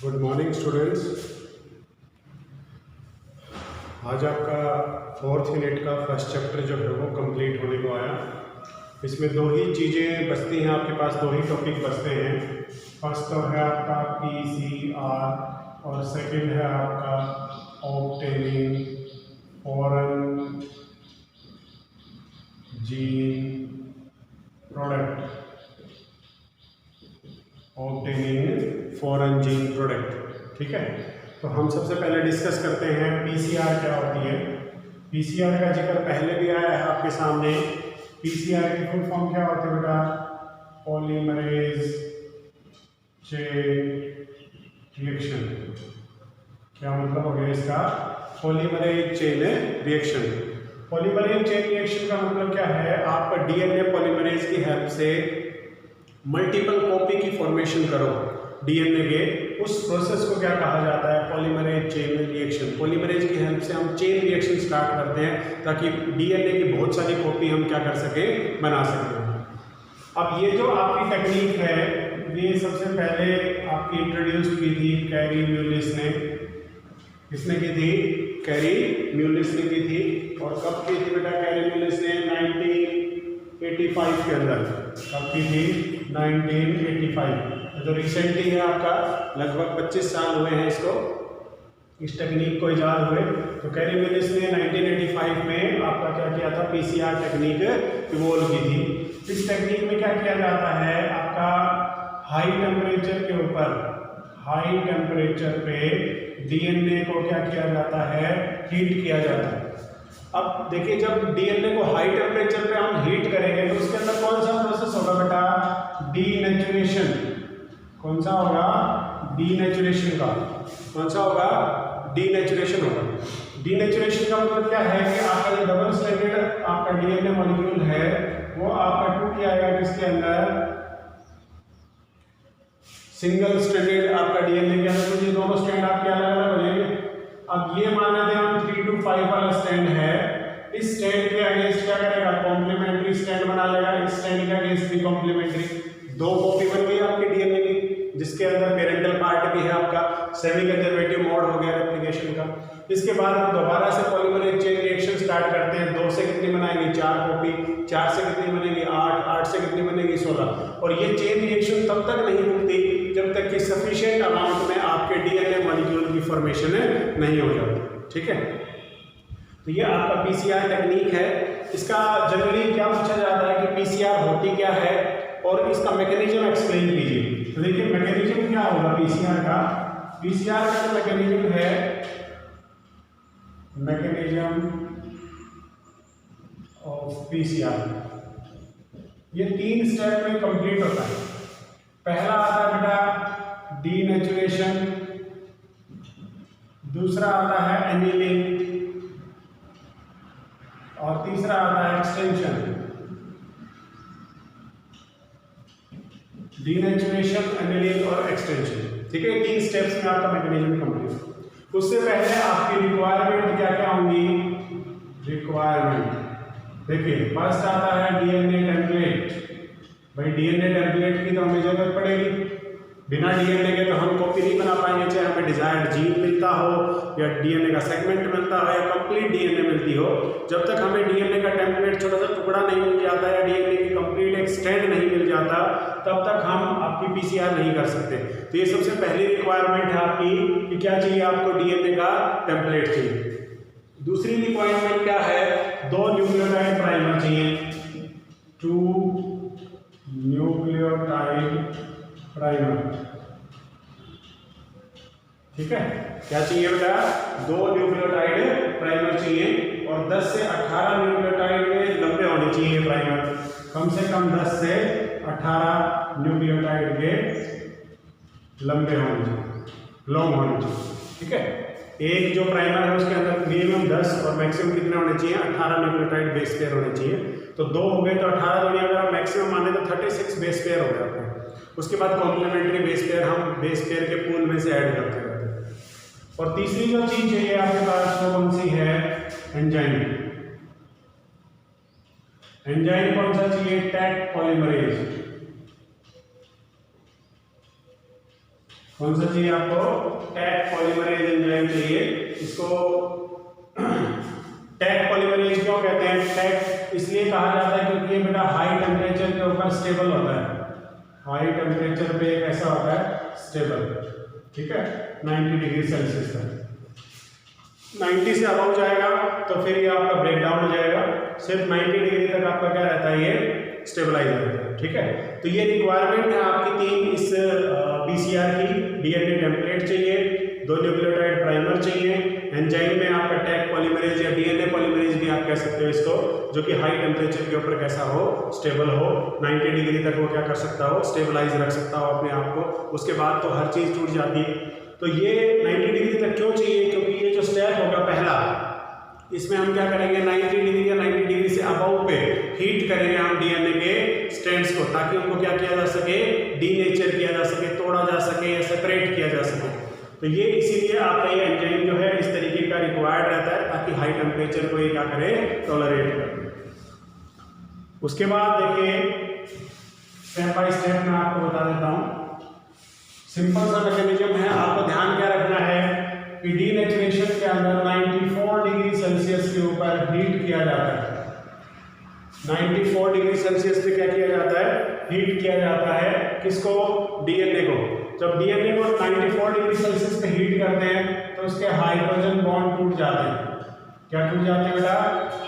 Good morning students. आज आपका fourth unit का फर्स्ट चैप्टर जो है वो कंप्लीट होने को आया। इसमें दो ही चीज़ें बचती हैं, आपके पास दो ही टॉपिक बचते हैं। फर्स्ट तो है आपका PCR और सेकंड है आपका obtaining foreign gene product. Obtaining foreign gene product, ठीक है। तो हम सबसे पहले डिस्कस करते हैं PCR क्या होती है। PCR का जिक्र पहले भी आया है आपके सामने। PCR की फुल फॉर्म क्या होती है बेटा? Polymerase chain reaction. क्या मतलब हो गया इसका? Polymerase chain reaction. Polymerase chain reaction का मतलब क्या है? आप DNA पॉलीमरेज की हेल्प से मल्टीपल कॉपी की फॉर्मेशन करो DNA के, उस प्रोसेस को क्या कहा जाता है? Polymerase chain reaction. पॉलीमरेज की हेल्प से हम चेन रिएक्शन स्टार्ट करते हैं ताकि DNA की बहुत सारी कॉपी हम क्या कर सके, बना सकें। अब ये जो आपकी टेक्निक है, ये सबसे पहले आपकी इंट्रोड्यूस की थी कैरी म्यूलिस ने। किसने की थी? कैरी म्यूलिस ने की थी। और कब की थी बेटा कैरी म्यूलिस ने? 1985 के अंदर। कब की थी? 1985। तो रिसेंटली है आपका, लगभग 25 साल हुए हैं इसको, इस टेक्निक को इजाद हुए। तो कैरी म्यूलिस ने 1985 में आपका क्या किया था? PCR टेक्निक इवॉल्व की थी। इस टेक्निक में क्या किया जाता है? आपका हाई टेम्परेचर के ऊपर, हाई टेम्परेचर पे DNA को क्या किया जाता है? हीट किया जाता है। अब देखिए, जब DNA को हाई टेम्परेचर पे हम हीट करेंगे तो उसके अंदर कौन सा प्रोसेस होगा बेटा? डीनेचुरेशन। कौन सा होगा? डीनेचुरेशन का। कौन सा होगा? डीनेचुरेशन होगा। डीनेचुरेशन का मतलब क्या है कि आपका जो डबल स्ट्रैंडेड आपका DNA मॉलिक्यूल है वो आपका टूट जाएगा किसके अंदर? सिंगल स्ट्रैंडेड आपका DNA के अंदर। तो ये दोनों स्ट्रैंड आपके अलग अलग हो जाएंगे। अब ये मान लेते हैं हम 3 to 5 वाला स्ट्रैंड है, इस स्ट्रैंड के अगेंस्ट क्या करेगा? कॉम्प्लीमेंट्री स्ट्रैंड बना लेगा। इस स्ट्रैंड के अगेंस्ट भी कॉम्प्लीमेंट्री। दो कॉपी बन गई आपके DNA की, जिसके अंदर पेरेंटल पार्ट भी है आपका। सेमी कंजर्वेटिव मोड हो गया रेप्लिकेशन का। इसके बाद हम दोबारा से पॉलीमरेज चेन रिएक्शन स्टार्ट करते हैं। 2 से कितनी बनाएंगे? 4 कॉपी। 4 से कितनी बनेगी? 8। 8 से कितनी बनेगी? 16। और ये चेन रिएक्शन तब तक नहीं रुकती जब तक कि सफिशिएंट अमाउंट में आपके DNA मॉलिक्यूल की फॉर्मेशन नहीं हो जाती, ठीक है। तो ये आपका PCR टेक्निक है। इसका जनरली क्या पूछा जाता है कि PCR होती क्या है और इसका मैकेनिज्म एक्सप्लेन कीजिए। तो देखिए, मैकेनिज्म क्या होगा PCR का? PCR का जो मैकेनिज्म है, मैकेनिज्म ऑफ PCR, ये 3 स्टेप में कंप्लीट होता है। पहला आता है बेटा डीनेचुरेशन, दूसरा आता है एनीलिंग और तीसरा आता है एक्सटेंशन। डीनेचुरेशन, एनीलिंग और एक्सटेंशन, ठीक है। 3 स्टेप्स में आपका मैकेनिज्म कंप्लीट। उससे पहले आपकी रिक्वायरमेंट क्या क्या होंगी? रिक्वायरमेंट देखिए, फर्स्ट आता है DNA टेम्पलेट। भाई DNA टेम्पलेट की तो हमें जरूरत पड़ेगी। बिना DNA के तो हम कॉपी नहीं बना पाएंगे, चाहे हमें डिजायर्ड जीन मिलता हो या DNA का सेगमेंट मिलता हो या कंप्लीट DNA मिलती हो। जब तक हमें DNA का टेम्पलेट, छोटा सा टुकड़ा नहीं मिल जाता या DNA की कंप्लीट एक स्ट्रैंड नहीं मिल जाता, तब तक हम आपकी PCR नहीं कर सकते। तो ये सबसे पहली रिक्वायरमेंट है आपकी कि क्या चाहिए आपको? DNA का टेम्पलेट चाहिए। दूसरी रिक्वायरमेंट क्या है? 2 न्यूक्लियोटाइड प्राइमर चाहिए। 2 न्यूक्लियोटाइड प्राइमर, ठीक है। क्या चाहिए बेटा? 2 न्यूक्लियोटाइड प्राइमर चाहिए और 10 से 18 न्यूक्लियोटाइड में लंबे होने चाहिए प्राइमर। कम से कम 10 से 18 न्यूक्लियोटाइड के लंबे होने चाहिए, लॉन्ग होने चाहिए, ठीक है। एक जो प्राइमर है उसके अंदर मिनिमम 10 और मैक्सिमम कितने होने चाहिए? 18 न्यूक्लियोटाइड बेस पेयर होने चाहिए। तो 2 हो गए तो 18 दुनिया अगर मैक्सिमम माने तो 36 बेस पेयर हो जाते हैं। उसके बाद कॉम्प्लीमेंट्री बेस पेयर हम बेस पेयर के पूल में से ऐड करते रहते हैं। और तीसरी जो चीज चाहिए आपके पास वो कौन सी है? एंजाइम। एंजाइम कौन सा चाहिए? Taq polymerase. कौन सा चाहिए आपको? टैग पॉलीमरेज एंजाइम चाहिए। इसको टैग पॉलीमरेज क्यों कहते हैं? टैग इसलिए कहा जाता है क्योंकि ये बेटा हाई टेम्परेचर के ऊपर स्टेबल होता है। हाई टेम्परेचर पे कैसा होता है? स्टेबल। ठीक है, 90 डिग्री सेल्सियस तक। 90 से अबव जाएगा तो फिर ये आपका ब्रेक डाउन हो जाएगा। सिर्फ 90 डिग्री तक आपका क्या रहता है? ये स्टेबलाइज रहता है। ठीक है, तो ये रिक्वायरमेंट है आपकी 3 इस पीसीआर की। डीएनए टेम्पलेट चाहिए, 2 न्यूक्लियोटाइड प्राइमर चाहिए, एंजाइम में आपका टैग पॉलीमरेज या डीएनए पॉलीमरेज भी आप कह सकते हो इसको, जो कि हाई टेम्परेचर के ऊपर कैसा हो? स्टेबल हो। 90 डिग्री तक वो क्या कर सकता हो? स्टेबलाइज रख सकता हो अपने आप को। उसके बाद तो हर चीज़ टूट जाती है। तो ये 90 डिग्री तक क्यों चाहिए? क्योंकि ये जो स्टेप होगा पहला, इसमें हम क्या करेंगे? 90 डिग्री या 90 डिग्री से अबव पे हीट करेंगे हम डीएनए के स्ट्रैंड्स को, ताकि उनको क्या किया जा सके? डीनेचर किया जा सके, तोड़ा जा सके या सेपरेट किया जा सके। तो ये इसीलिए आपका ये एंजाइम जो है इस तरीके का रिक्वायर्ड रहता है, ताकि हाई टेम्परेचर को ये क्या करे? टॉलरेट करे। उसके बाद देखिए स्टेप बाय स्टेप मैं आपको बता देता हूँ। सिंपल सा मैकेनिज्म है। आपको ध्यान क्या रखना है कि डीनेचुरेशन के अंदर 94 डिग्री सेल्सियस के ऊपर हीट किया जाता है। 94 डिग्री सेल्सियस पे क्या किया जाता है? हीट किया जाता है। किसको? डीएनए को। जब डीएनए को 94 डिग्री सेल्सियस पे हीट करते हैं तो उसके हाइड्रोजन बॉन्ड टूट जाते हैं। क्या टूट जाते हैं बेटा?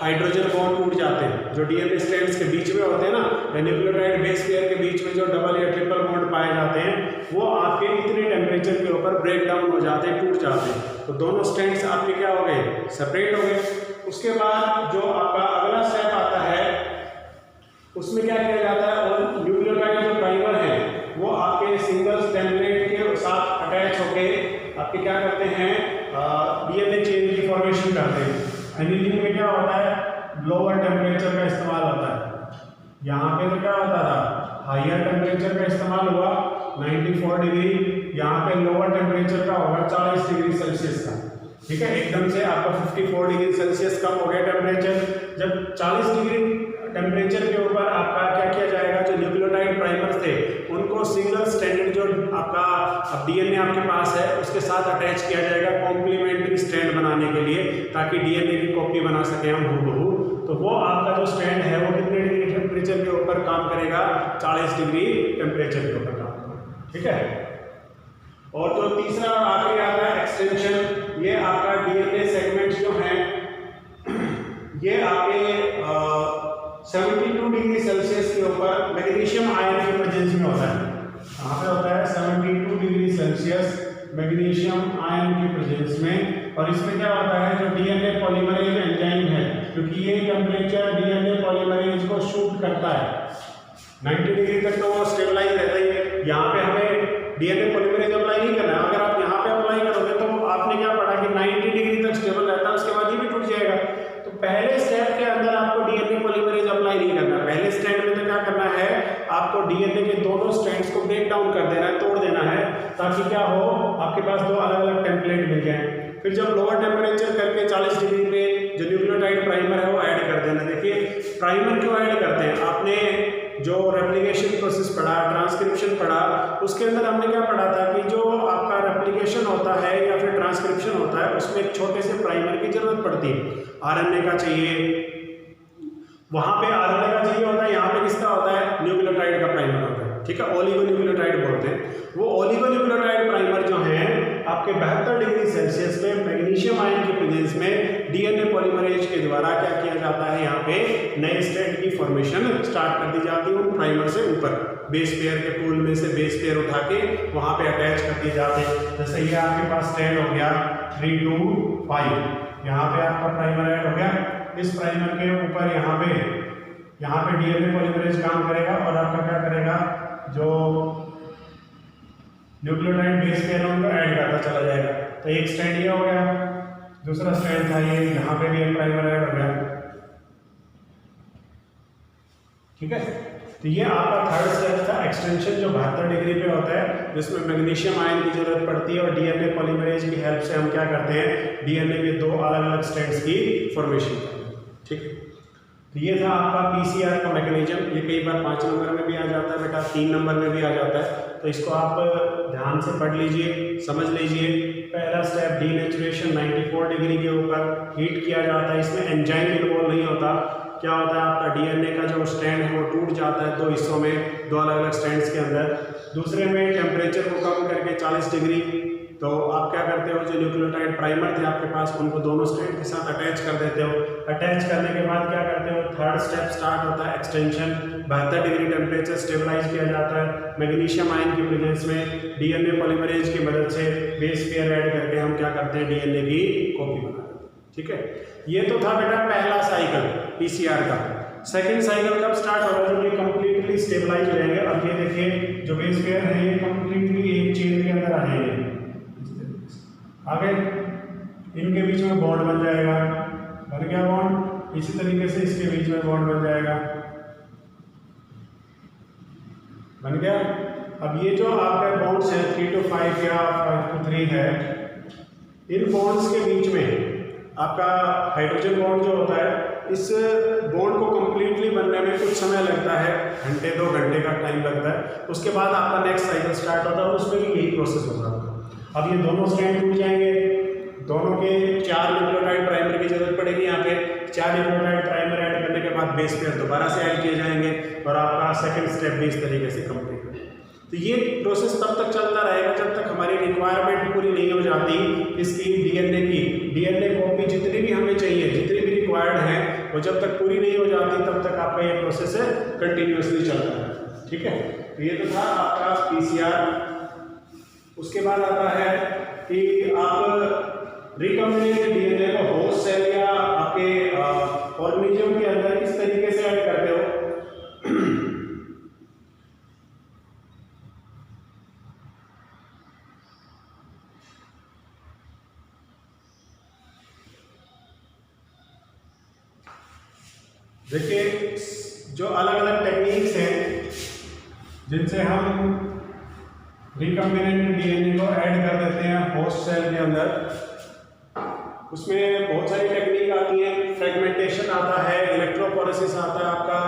हाइड्रोजन बॉन्ड टूट जाते हैं। जो डीएनए स्ट्रैंड्स के बीच में होते हैं ना, न्यूक्लियोटाइड बेस पेयर के बीच में जो डबल या ट्रिपल बॉन्ड पाए जाते हैं, वो आपके इतने टेम्परेचर के ऊपर ब्रेक डाउन हो जाते हैं, टूट जाते हैं। तो दोनों स्ट्रैंड्स आपके क्या हो गए? सेपरेट हो गए। उसके बाद जो आपका अगला स्टेप आता है, उसमें क्या किया जाता है? और न्यूक्लियोटाइड जो प्राइमर है वो आपके सिंगल टेम्पलेट के साथ अटैच होके आपके क्या करते हैं? डीएनए चेन की फॉर्मेशन करते हैं। एनीलिंग में क्या होता है? लोअर टेम्परेचर का इस्तेमाल होता है। यहाँ पे तो क्या होता था? हायर टेम्परेचर का इस्तेमाल हुआ 94 डिग्री, यहाँ पे लोअर टेम्परेचर का होगा 40 डिग्री सेल्सियस का। ठीक है, एकदम से आपका 54 डिग्री सेल्सियस कम हो गया टेम्परेचर। जब 40 डिग्री टेम्परेचर के ऊपर आपका क्या किया जाएगा? जो न्यूक्लियोटाइड प्राइमर थे उनको सिंगल स्ट्रैंडेड जो आपका डीएनए आपके पास है उसके साथ अटैच किया जाएगा कॉम्प्लीमेंट्री स्ट्रैंड बनाने के लिए, ताकि डीएनए की कॉपी बना सके हम हूबहू। तो वो आपका जो स्ट्रैंड है वो कितने डिग्री टेम्परेचर के ऊपर काम करेगा? 40 डिग्री टेम्परेचर के ऊपर काम करेगा। ठीक है, और जो तीसरा आखिरी आता है एक्सटेंशन। ये आपका डीएनए सेगमेंट जो है ये आपके 72 डिग्री सेल्सियस के ऊपर मैग्नीशियम आयन के प्रेजेंस में होता है। कहाँ पे होता है? 72 डिग्री सेल्सियस मैग्नीशियम आयन के प्रेजेंस में। और इसमें क्या होता है? जो डीएनए पॉलीमरेज एंजाइम है, क्योंकि ये टेम्परेचर डीएनए पॉलीमरेज को शूट करता है 90 डिग्री तक, तो वो स्टेबलाइज रहता ही है। यहाँ पे हमें डीएनए पॉलीमरेज अप्लाई नहीं करना है। अगर आप यहाँ पे अप्लाई करोगे तो आपने क्या पढ़ा कि 90 डिग्री तक स्टेबल रहता है, उसके बाद ये भी टूट जाएगा। तो पहले स्टेप के अंदर आपको डीएनए पॉलीमरेज अप्लाई नहीं करना। पहले स्टेप में तो क्या करना है? आपको डीएनए के दोनों स्ट्रैंड्स को ब्रेक डाउन कर देना है, तोड़ देना है, ताकि क्या हो? आपके पास 2 अलग अलग टेम्पलेट मिल जाए। फिर जब लोअर टेम्परेचर करके 40 डिग्री पे जो न्यूक्लियोटाइड प्राइमर है वो ऐड कर देना। देखिए प्राइमर क्यों ऐड करते हैं? आपने जो रेप्लिकेशन प्रोसेस पढ़ा, ट्रांसक्रिप्शन पढ़ा, उसके अंदर हमने क्या पढ़ा था कि जो आपका रेप्लिकेशन होता है या फिर ट्रांसक्रिप्शन होता है उसमें एक छोटे से प्राइमर की जरूरत पड़ती है। आरएनए का चाहिए, वहां पे आरएनए का चाहिए होता है, यहाँ पे किसका होता है? न्यूक्लियोटाइड का प्राइमर होता है। ठीक है, ओलिगोन्यूक्लियोटाइड बोलते हैं। वो ओलिगोन्यूक्लियोटाइड प्राइमर जो है आपके 72 डिग्री सेल्सियस पे मैग्नीशियम आयन के प्रेजेंस में डीएनए पॉलीमरेज के द्वारा क्या किया जाता है? यहाँ पे नए स्ट्रैंड की फॉर्मेशन स्टार्ट कर दी जाती है उन प्राइमर से ऊपर। बेस पेयर के पूल में से बेस पेयर उठा के वहां पे अटैच कर दिए जाते हैं। जैसे ये आपके पास स्ट्रैंड हो गया 3 2 5, यहाँ पे आपका प्राइमर ऐड हो गया। इस प्राइमर के ऊपर यहाँ पे डीएनए पॉलीमरेज काम करेगा और आपका क्या करेगा? जो न्यूक्लियोटाइड बेस पेयर उनको ऐड करता चला जाएगा। तो एक स्ट्रैंड ये हो गया, दूसरा स्ट्रैंड था ये, यहाँ पे भी एक प्राइमर ऐड हो गया। ठीक है, तो ये आपका थर्ड स्टेप था एक्सटेंशन, जो 72 डिग्री पे होता है, जिसमें मैग्नीशियम आयन की जरूरत पड़ती है और डीएनए पॉलीमरेज की हेल्प से हम क्या करते हैं? डीएनए के 2 अलग अलग स्ट्रैंड्स की फॉर्मेशन करते हैं। ठीक है, तो ये था आपका पीसीआर का मैकेनिज्म। ये कई बार 5 नंबर में भी आ जाता है बेटा, 3 नंबर में भी आ जाता है, तो इसको आप ध्यान से पढ़ लीजिए, समझ लीजिए। पहला स्टेप डीनेचुरेशन, 94 डिग्री के ऊपर हीट किया जाता है। इसमें एंजाइम इन्वॉल्व नहीं होता। क्या होता है, आपका डीएनए का जो स्ट्रैंड है वो टूट जाता है 2 हिस्सों में, 2 अलग अलग स्ट्रैंड्स के अंदर। दूसरे में टेम्परेचर को कम करके 40 डिग्री, तो आप क्या करते हो, जो न्यूक्लियोटाइड प्राइमर थे आपके पास उनको दोनों स्ट्रैंड के साथ अटैच कर देते हो। अटैच करने के बाद क्या करते हो, थर्ड स्टेप स्टार्ट होता है एक्सटेंशन। 72 डिग्री टेम्परेचर स्टेबलाइज किया जाता है। मैग्नीशियम आयन की प्रेजेंस में डीएनए पॉलीमरेज की मदद से बेस पेयर ऐड करके हम क्या करते हैं, डीएनए की कॉपी बनाते हैं। ठीक है, ये तो था बेटा पहला साइकिल पीसीआर का। सेकेंड साइकिल कब स्टार्ट होगा, जब ये कंप्लीटली स्टेबलाइज हो जाएंगे। अब ये देखिए जो बेस पेयर है ये कंप्लीटली एक चेन के अंदर आ जाएंगे, आगे इनके बीच में बॉन्ड बन जाएगा, बन गया बॉन्ड। इसी तरीके से इसके बीच में बॉन्ड बन जाएगा, बन गया। अब ये जो आपके बॉन्ड्स हैं 3 to 5 या 5 to 3 है, इन बॉन्ड्स के बीच में आपका हाइड्रोजन बॉन्ड जो होता है, इस बॉन्ड को कंप्लीटली बनने में कुछ समय लगता है, घंटे 2 घंटे का टाइम लगता है। उसके बाद आपका नेक्स्ट साइकिल स्टार्ट होता है, उसमें भी यही प्रोसेस होता है। अब ये दोनों स्ट्रैंड टूट जाएंगे, दोनों के 4 न्यूक्लियोटाइड प्राइमर की जरूरत पड़ेगी। यहाँ पे 4 न्यूक्लियोटाइड प्राइमर ऐड करने के बाद बेस पेयर दोबारा से ऐड किए जाएंगे और आपका सेकंड स्टेप भी इस तरीके से कंप्लीट हो। तो ये प्रोसेस तब तक चलता रहेगा जब तक हमारी रिक्वायरमेंट पूरी नहीं हो जाती इसकी डीएनए की। डीएनए कॉपी जितनी भी हमें चाहिए, जितनी भी रिक्वायर्ड है, वो जब तक पूरी नहीं हो जाती तब तक आपका ये प्रोसेस कंटिन्यूसली चलता है। ठीक है, तो ये तो था आपका पीसीआर। उसके बाद आता है कि आप रिकॉम्बिनेंट डीएनए को होस्ट सेल या आपके ऑर्गेनिज्म के अंदर किस तरीके से ऐड करते हो। देखिए जो अलग अलग टेक्निक्स हैं जिनसे हम रिकॉम्बिनेंट डीएनए को ऐड कर देते हैं होस्ट सेल के अंदर, उसमें बहुत सारी टेक्निक आती है। फ्रेगमेंटेशन आता है, इलेक्ट्रोपोरेसिस आता है, आपका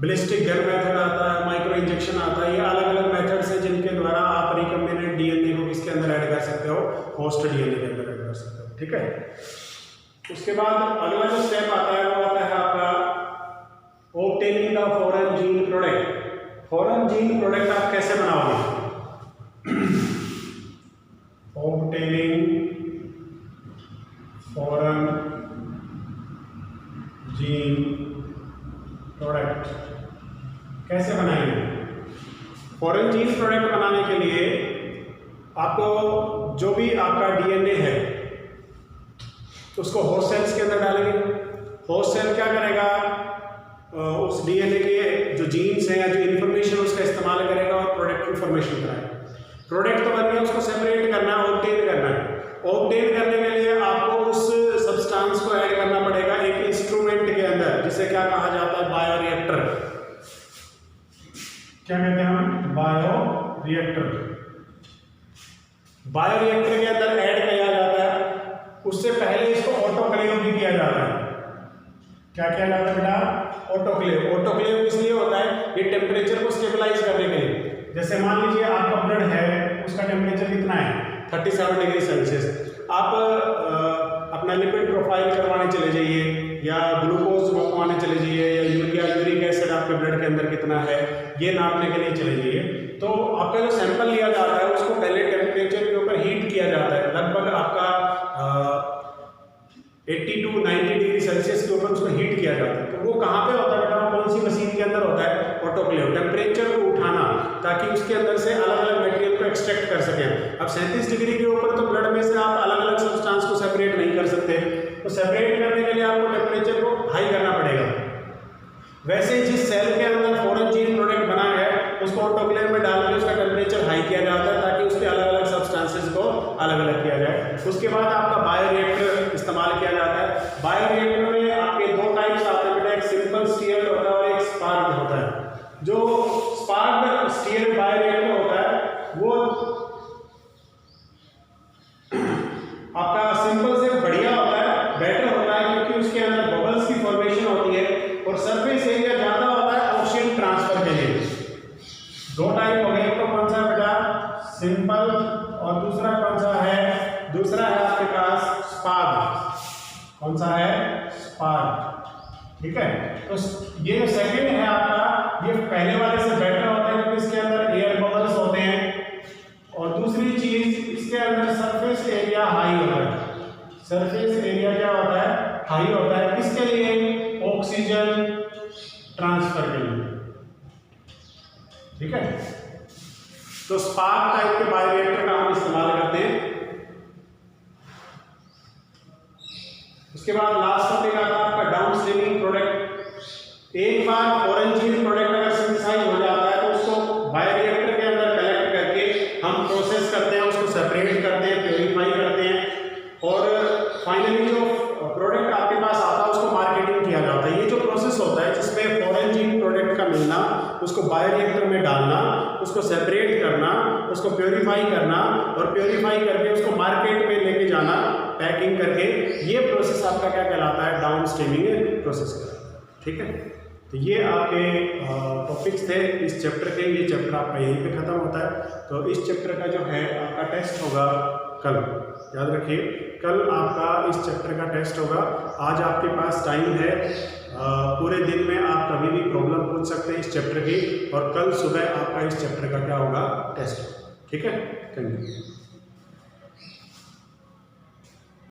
बैलिस्टिक गन मेथड आता है, माइक्रो इंजेक्शन आता है। ये अलग अलग मेथड्स हैं जिनके द्वारा आप रिकॉम्बिनेंट डीएनए को किसके अंदर ऐड कर सकते हो, होस्ट डीएनए के अंदर ऐड कर सकते हो। ठीक है, उसके बाद अगला जो स्टेप आता है वो आता है आपका obtaining the foreign gene product. Foreign gene product आप कैसे बनाओगे, ऑब्टेनिंग फॉरेन जीन प्रोडक्ट कैसे बनाएंगे। फॉरेन जीन प्रोडक्ट बनाने के लिए आपको जो भी आपका डीएनए है उसको होस्ट सेल्स के अंदर डालेंगे। होस्ट सेल क्या करेगा, उस डीएनए के जो जीन्स हैं या जो इन्फॉर्मेशन उसका इस्तेमाल करेगा और प्रोडक्ट की फॉर्मेशन कराएगा। प्रोडक्ट तो बन गया, उसको सेपरेट करना है, ऑब्टेन करना है। ऑब्टेन करने के लिए आपको उस सब्सटेंस को ऐड करना पड़ेगा एक इंस्ट्रूमेंट के अंदर, जिसे क्या कहा जाता है, बायोरिएक्टर। क्या कहते हैं हम, बायोरिएक्टर। बायोरिएक्टर के अंदर ऐड किया जाता है। उससे पहले इसको ऑटोक्लेव भी किया जाता है। क्या किया जाता है बेटा, ऑटोक्लेव। ऑटोक्लेव इसलिए होता है, ये टेम्परेचर को स्टेबलाइज करने के लिए। जैसे मान लीजिए आपका ब्लड है, उसका टेम्परेचर कितना है, 37 डिग्री सेल्सियस। आप अपना लिपिड प्रोफाइल करवाने चले जाइए या ग्लूकोज मापवाने चले जाइए या यूरिक एसिड आपके ब्लड के अंदर कितना है ये नापने के लिए चले जाइए। तो आपका जो सैंपल लिया जाता है उसको पहले टेम्परेचर के ऊपर हीट किया जाता है, लगभग आपका 80 to 90 डिग्री सेल्सियस के ऊपर उसको हीट किया जाता है। तो वो कहाँ पे होता है बेटा, कौन सी मशीन के अंदर होता है, ऑटोक्लेव। टेम्परेचर को उठाना ताकि उसके अंदर से अलग अलग मटेरियल को एक्सट्रैक्ट कर सकें। अब 37 डिग्री के ऊपर तो ब्लड में से आप अलग अलग सब्सटेंस को सेपरेट नहीं कर सकते, तो सेपरेट करने के लिए आपको टेम्परेचर को हाई करना पड़ेगा। वैसे जिस सेल के अंदर फॉरेन जीन प्रोडक्ट बना है उसको ऑटोक्लेव में डाल के उसका टेम्परेचर हाई किया जाता है ताकि उसके अलग अलग सब्सटेंसेस को अलग अलग किया जाए। उसके बाद आपका बायोरिएक्टर इस्तेमाल किया जाता है। बायोरिएक्टर में आपके 2 टाइप्स आते हैं बेटा, एक सिंपल स्टीयर्ड होता है और एक स्पार्क्ड होता है। जो स्पार्क्ड स्टीयर्ड बायोरिएक्टर होता है वो आपका सिंपल से बढ़िया होता है, बेटर होता है, क्योंकि उसके अंदर बबल्स की सिंपल, और दूसरा कौन सा है, दूसरा है आपके पास स्पार्क। कौन सा है, स्पार्क। ठीक है, तो ये जो सेकंड है आपका, ये पहले वाले से बेटर होता है क्योंकि इसके अंदर एयर बबल्स होते हैं, और दूसरी चीज इसके अंदर सरफेस एरिया हाई होता है। सरफेस एरिया क्या होता है, हाई होता है। किसके लिए, ऑक्सीजन ट्रांसफर के लिए। ठीक है, तो स्पार्क टाइप के बायोरिएक्टर का हम इस्तेमाल करते हैं। उसके बाद लास्ट टॉपिक आता है आपका डाउनस्ट्रीमिंग प्रोडक्ट। एक बार ऑरेंज प्रोडक्ट अगर सिंथेसाइज हो जाता है तो उसको बायोरिएक्टर के अंदर कलेक्ट करके हम प्रोसेस करते हैं, उसको सेपरेट करते हैं, प्योरीफाई करते हैं, और फाइनली जो प्रोडक्ट आपके पास आता है उसको मार्केटिंग किया जाता है। ये जो प्रोसेस होता है जिसमें फॉरेन प्रोडक्ट का मिलना, उसको बायोरिएक्टर में डालना, उसको सेपरेट करना, उसको प्योरीफाई करना, और प्योरीफाई करके उसको मार्केट में लेके जाना पैकिंग करके, ये प्रोसेस आपका क्या कहलाता है, डाउनस्ट्रीमिंग प्रोसेस कहलाता है। ठीक है, तो ये आपके टॉपिक्स थे इस चैप्टर के। ये चैप्टर आपका यहीं पे ख़त्म होता है। तो इस चैप्टर का जो है आपका टेस्ट होगा कल, याद रखिए, कल आपका इस चैप्टर का टेस्ट होगा। आज आपके पास टाइम है, पूरे दिन में आप कभी भी प्रॉब्लम पूछ सकते हैं इस चैप्टर की, और कल सुबह आपका इस चैप्टर का क्या होगा, टेस्ट। ठीक है, थैंक यू।